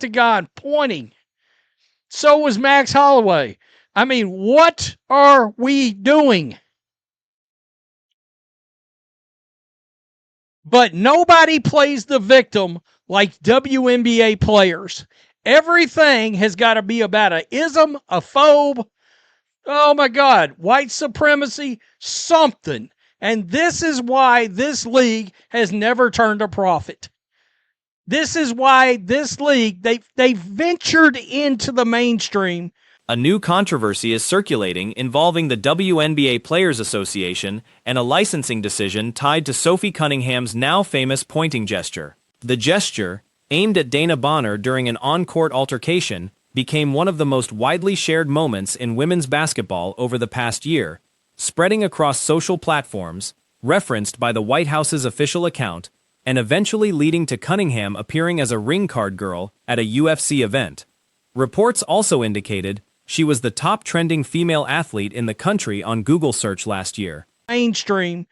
octagon pointing. So was Max Holloway. I mean, what are we doing? But nobody plays the victim like WNBA players. Everything has got to be about a ism, a phobe, oh my God, white supremacy, something. And this is why this league has never turned a profit. This is why this league, they ventured into the mainstream. A new controversy is circulating involving the WNBA Players Association and a licensing decision tied to Sophie Cunningham's now famous pointing gesture. The gesture, aimed at Dana Bonner during an on-court altercation, became one of the most widely shared moments in women's basketball over the past year, spreading across social platforms, referenced by the White House's official account, and eventually leading to Cunningham appearing as a ring card girl at a UFC event. Reports also indicated she was the top trending female athlete in the country on Google search last year. Mainstream,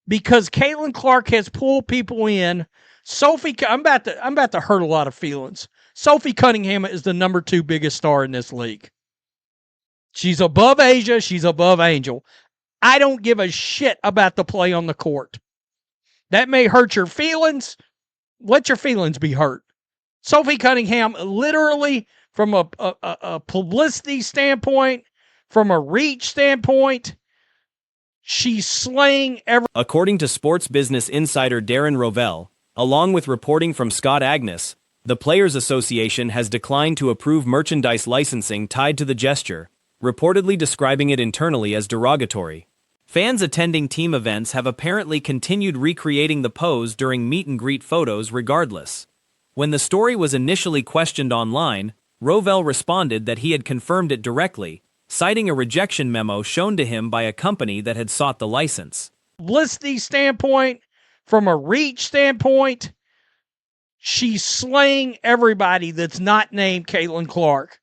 because Caitlin Clark has pulled people in. Sophie, I'm about to hurt a lot of feelings. Sophie Cunningham is the number 2 biggest star in this league. She's above Asia. She's above Angel. I don't give a shit about the play on the court. That may hurt your feelings. Let your feelings be hurt. Sophie Cunningham, literally, from a publicity standpoint, from a reach standpoint, she's slaying every... According to Sports Business Insider Darren Rovell, along with reporting from Scott Agnes, the Players Association has declined to approve merchandise licensing tied to the gesture, reportedly describing it internally as derogatory. Fans attending team events have apparently continued recreating the pose during meet-and-greet photos regardless. When the story was initially questioned online, Rovell responded that he had confirmed it directly, citing a rejection memo shown to him by a company that had sought the license. Publicity standpoint, from a reach standpoint, she's slaying everybody that's not named Caitlin Clark.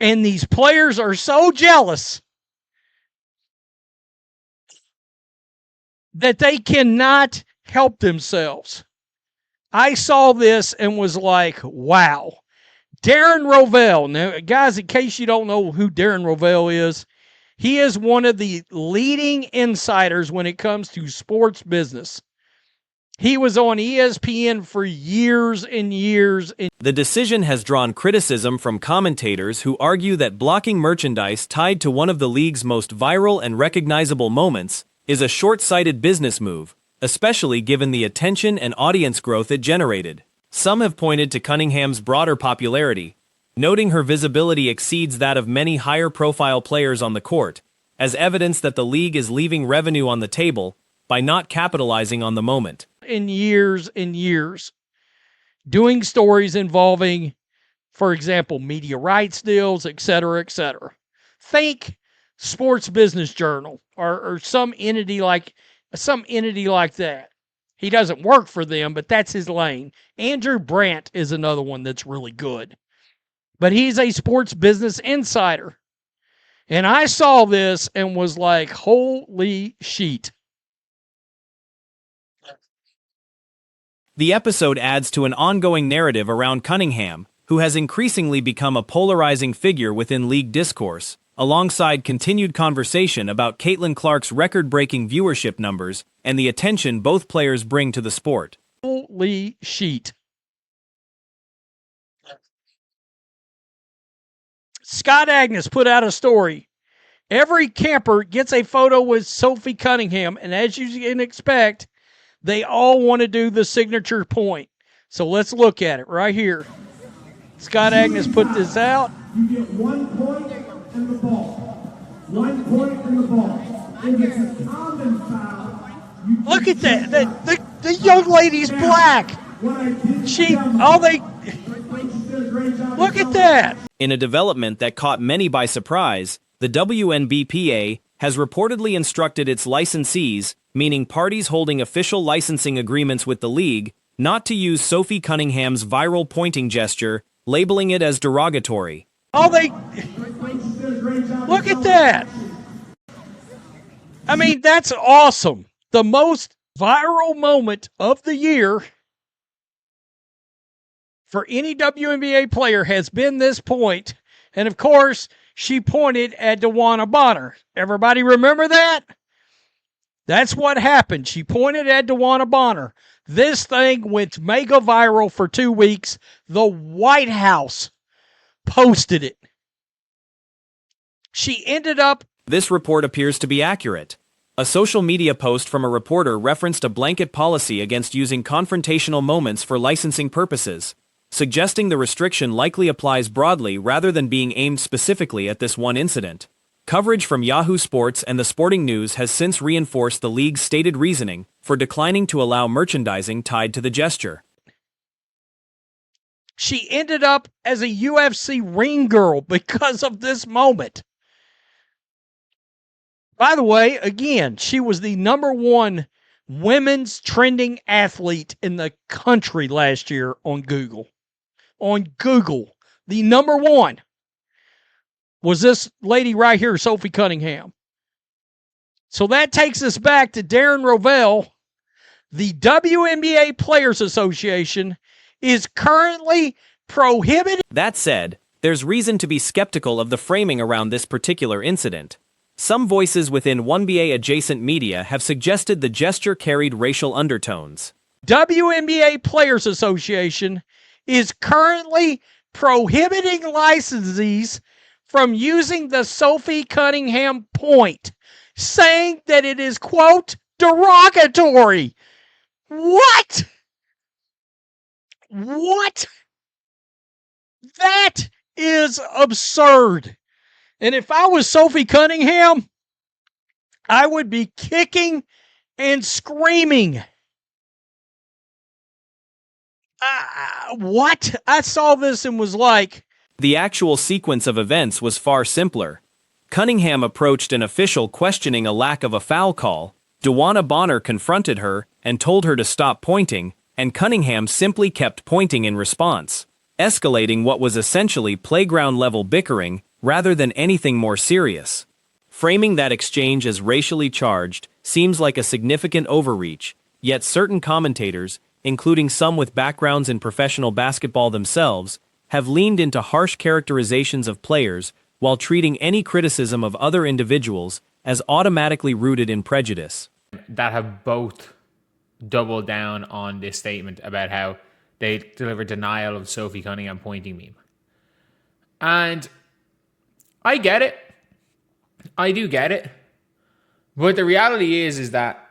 And these players are so jealous that they cannot help themselves. I saw this and was like, wow. Darren Rovell. Now, guys, in case you don't know who Darren Rovell is, he is one of the leading insiders when it comes to sports business. He was on ESPN for years and years. The decision has drawn criticism from commentators who argue that blocking merchandise tied to one of the league's most viral and recognizable moments is a short-sighted business move, especially given the attention and audience growth it generated. Some have pointed to Cunningham's broader popularity, noting her visibility exceeds that of many higher-profile players on the court, as evidence that the league is leaving revenue on the table by not capitalizing on the moment. In years and years, doing stories involving, for example, media rights deals, etc., etc. Think Sports Business Journal or some entity like that. He doesn't work for them, but that's his lane. Andrew Brandt is another one that's really good. But he's a sports business insider. And I saw this and was like, holy shit. The episode adds to an ongoing narrative around Cunningham, who has increasingly become a polarizing figure within league discourse, alongside continued conversation about Caitlin Clark's record-breaking viewership numbers and the attention both players bring to the sport. Holy shit. Scott Agnes put out a story. Every camper gets a photo with Sophie Cunningham, and as you can expect, they all want to do the signature point. So let's look at it right here. Scott Agnes put this out. You get 1 point and the ball. 1 point and the ball. If it's a common foul, look at that. The young lady's black. Look at that. In a development that caught many by surprise, the WNBPA has reportedly instructed its licensees, meaning parties holding official licensing agreements with the league, not to use Sophie Cunningham's viral pointing gesture, labeling it as derogatory. Look at that. I mean, that's awesome. The most viral moment of the year for any WNBA player has been this point. And of course, she pointed at DeWanna Bonner. Everybody remember that? That's what happened. She pointed at DeWanna Bonner. This thing went mega viral for 2 weeks. The White House posted it. She ended up... This report appears to be accurate. A social media post from a reporter referenced a blanket policy against using confrontational moments for licensing purposes, suggesting the restriction likely applies broadly rather than being aimed specifically at this one incident. Coverage from Yahoo Sports and the Sporting News has since reinforced the league's stated reasoning for declining to allow merchandising tied to the gesture. She ended up as a UFC ring girl because of this moment. By the way, again, she was the #1 women's trending athlete in the country last year on Google. On Google, the #1 was this lady right here, Sophie Cunningham. So that takes us back to Darren Rovell. The WNBA Players Association is currently prohibiting... That said, there's reason to be skeptical of the framing around this particular incident. Some voices within WNBA-adjacent media have suggested the gesture carried racial undertones. WNBA Players Association is currently prohibiting licensees from using the Sophie Cunningham point, saying that it is, quote, derogatory. What? What? That is absurd. And if I was Sophie Cunningham, I would be kicking and screaming. What? I saw this and was like... The actual sequence of events was far simpler. Cunningham approached an official questioning a lack of a foul call. DeWanna Bonner confronted her and told her to stop pointing, and Cunningham simply kept pointing in response, escalating what was essentially playground-level bickering rather than anything more serious. Framing that exchange as racially charged seems like a significant overreach, yet certain commentators, including some with backgrounds in professional basketball themselves, have leaned into harsh characterizations of players while treating any criticism of other individuals as automatically rooted in prejudice. That have both doubled down on this statement about how they delivered denial of Sophie Cunningham pointing meme. And I get it. I do get it. But the reality is that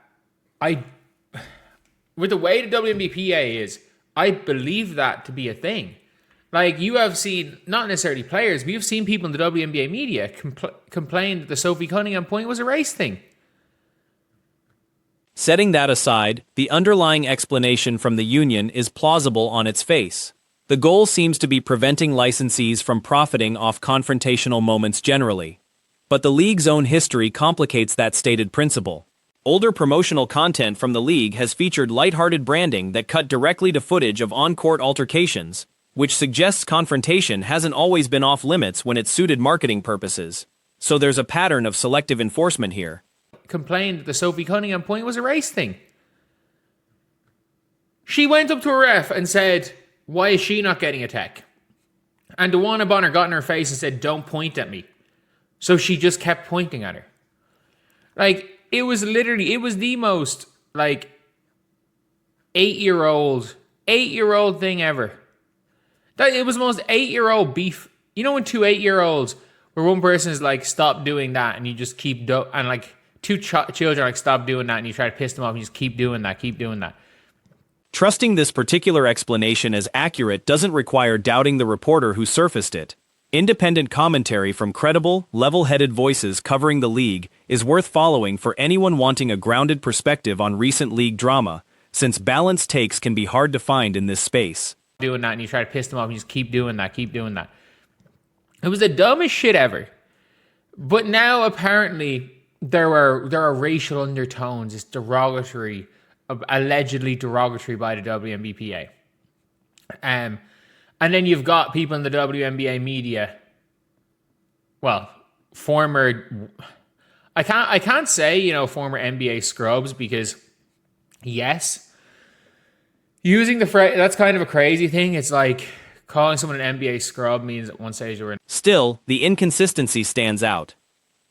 with the way the WNBPA is, I believe that to be a thing. Like, you have seen, not necessarily players, but you've seen people in the WNBA media complain that the Sophie Cunningham point was a race thing. Setting that aside, the underlying explanation from the union is plausible on its face. The goal seems to be preventing licensees from profiting off confrontational moments generally. But the league's own history complicates that stated principle. Older promotional content from the league has featured lighthearted branding that cut directly to footage of on-court altercations, which suggests confrontation hasn't always been off limits when it suited marketing purposes. So there's a pattern of selective enforcement here. Complained that the Sophie Cunningham point was a race thing. She went up to a ref and said, why is she not getting a tech? And DeWanna Bonner got in her face and said, don't point at me. So she just kept pointing at her. Like, it was the most, like, 8-year-old thing ever. It was the most 8-year-old beef. You know when 2 8-year-olds, where one person is like, stop doing that, and you just keep and like 2 children are like, stop doing that, and you try to piss them off, and you just keep doing that. Trusting this particular explanation as accurate doesn't require doubting the reporter who surfaced it. Independent commentary from credible, level-headed voices covering the league is worth following for anyone wanting a grounded perspective on recent league drama, since balanced takes can be hard to find in this space. Doing that, and you try to piss them off, and you just keep doing that. It was the dumbest shit ever. But now apparently there are racial undertones. It's derogatory, allegedly derogatory by the WNBPA. And then you've got people in the WNBA media. Well, I can't say, former NBA scrubs, because yes, Using the phrase, that's kind of a crazy thing. It's like calling someone an NBA scrub means at one stage they were. Still, the inconsistency stands out.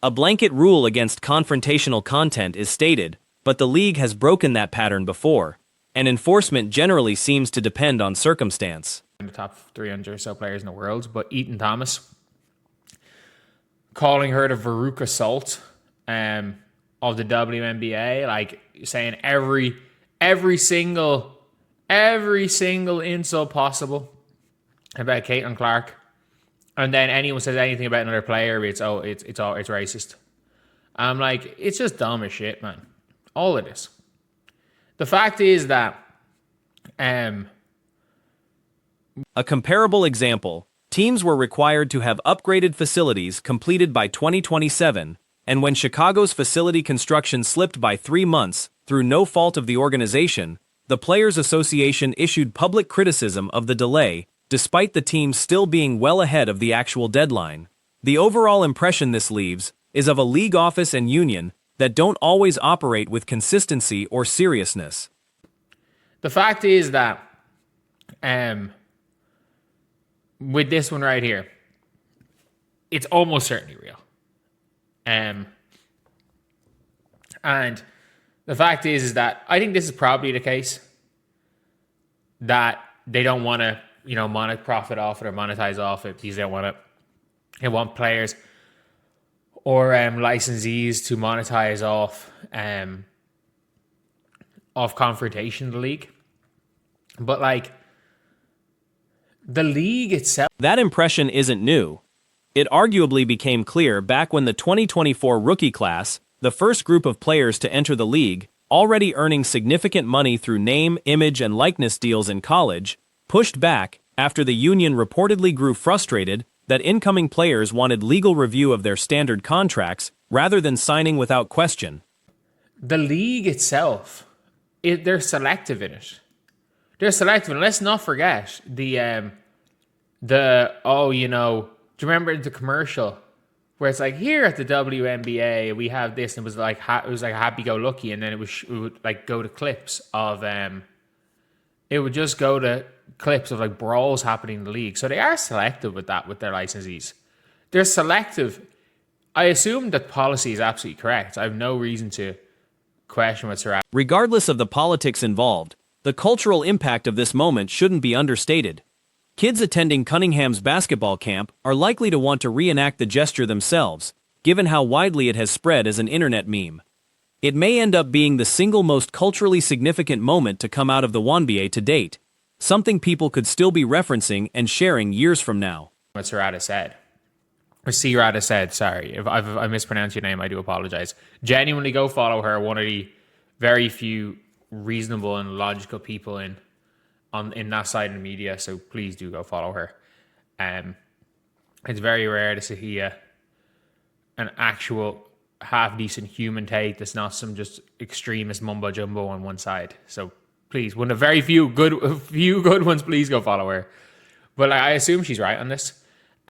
A blanket rule against confrontational content is stated, but the league has broken that pattern before, and enforcement generally seems to depend on circumstance. In the top 300 or so players in the world, but Eaton Thomas calling her the Veruca Salt of the WNBA, like saying every single insult possible about Caitlin Clark, and then anyone says anything about another player, it's racist. I'm like, it's just dumb as shit, man. All of this. The fact is that a comparable example, teams were required to have upgraded facilities completed by 2027, and when Chicago's facility construction slipped by 3 months, through no fault of the organization, the Players Association issued public criticism of the delay, despite the team still being well ahead of the actual deadline. The overall impression this leaves is of a league office and union that don't always operate with consistency or seriousness. The fact is that with this one right here, it's almost certainly real. And the fact is that I think this is probably the case that they don't want to, profit off it or monetize off it because they don't want to. They want players or licensees to monetize off confrontation in the league. But like the league itself, that impression isn't new. It arguably became clear back when the 2024 rookie class, the first group of players to enter the league, already earning significant money through name, image, and likeness deals in college, pushed back after the union reportedly grew frustrated that incoming players wanted legal review of their standard contracts rather than signing without question. The league itself, they're selective in it. They're selective, and let's not forget do you remember the commercial where it's like, here at the WNBA we have this, and it was like happy-go-lucky, and then it would like go to clips of it would just go to clips of like brawls happening in the league. So they are selective with that, with their licensees. They're selective. I assume that policy is absolutely correct. I have no reason to question what's right. Regardless of the politics involved, the cultural impact of this moment shouldn't be understated. Kids attending Cunningham's basketball camp are likely to want to reenact the gesture themselves, given how widely it has spread as an internet meme. It may end up being the single most culturally significant moment to come out of the WNBA to date, something people could still be referencing and sharing years from now. What Serrata said. Or Serrata said, sorry. If I mispronounced your name, I do apologize. Genuinely go follow her, one of the very few reasonable and logical people in that side of the media, so please do go follow her. It's very rare to see an actual half-decent human take that's not some just extremist mumbo-jumbo on one side. So please, one of the very few good ones, please go follow her. But I assume she's right on this.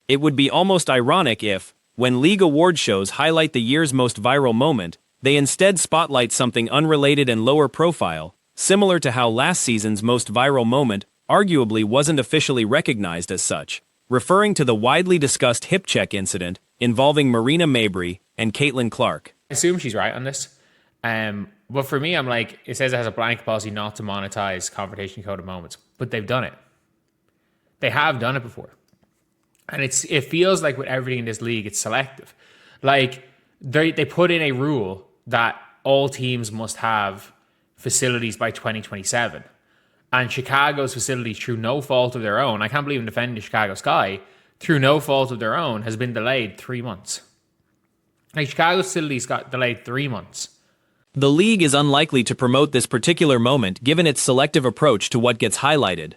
It would be almost ironic if, when league award shows highlight the year's most viral moment, they instead spotlight something unrelated and lower profile, similar to how last season's most viral moment arguably wasn't officially recognized as such, referring to the widely discussed hip check incident involving Marina Mabrey and Caitlin Clark. I assume she's right on this. But for me, I'm like, it says it has a blanket policy not to monetize confrontation code moments, but they've done it. They have done it before. And it feels like with everything in this league, it's selective. Like, they put in a rule that all teams must have facilities by 2027. And Chicago's facilities, through no fault of their own, I can't believe I'm defending Chicago Sky, through no fault of their own, has been delayed 3 months. Like, Chicago's facilities got delayed 3 months. The league is unlikely to promote this particular moment given its selective approach to what gets highlighted.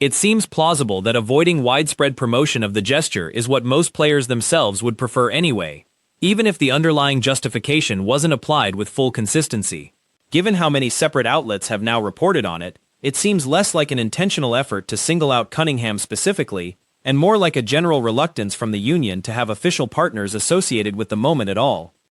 It seems plausible that avoiding widespread promotion of the gesture is what most players themselves would prefer anyway, even if the underlying justification wasn't applied with full consistency. Given how many separate outlets have now reported on it, it seems less like an intentional effort to single out Cunningham specifically, and more like a general reluctance from the union to have official partners associated with the moment at all.